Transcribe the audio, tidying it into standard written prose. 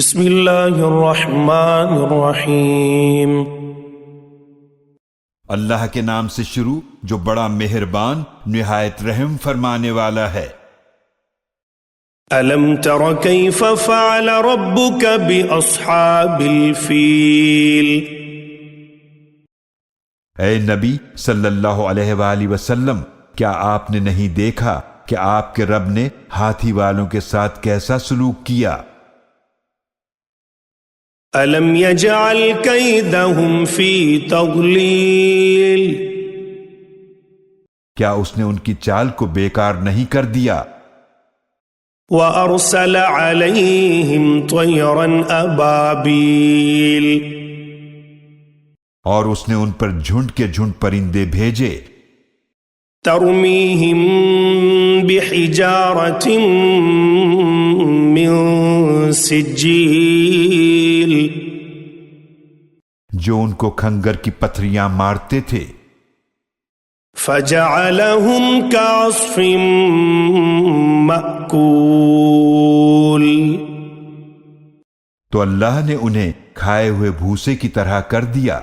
بسم اللہ الرحمن الرحیم۔ اللہ کے نام سے شروع جو بڑا مہربان نہایت رحم فرمانے والا ہے۔ الم تر کیف فعل ربک باصحاب الفیل۔ اے نبی صلی اللہ علیہ وآلہ وسلم، کیا آپ نے نہیں دیکھا کہ آپ کے رب نے ہاتھی والوں کے ساتھ کیسا سلوک کیا؟ الم یجعل کیدہم فی تضلیل۔ کیا اس نے ان کی چال کو بیکار نہیں کر دیا؟ وارسل علیہم طیرا ابابیل۔ اور اس نے ان پر جھنڈ کے جھنڈ پرندے بھیجے، ترمیہم بحجارۃ من سجیل۔ جو ان کو کھنگر کی پتھریاں مارتے تھے، فجعلہم کعصف مأکول۔ تو اللہ نے انہیں کھائے ہوئے بھوسے کی طرح کر دیا۔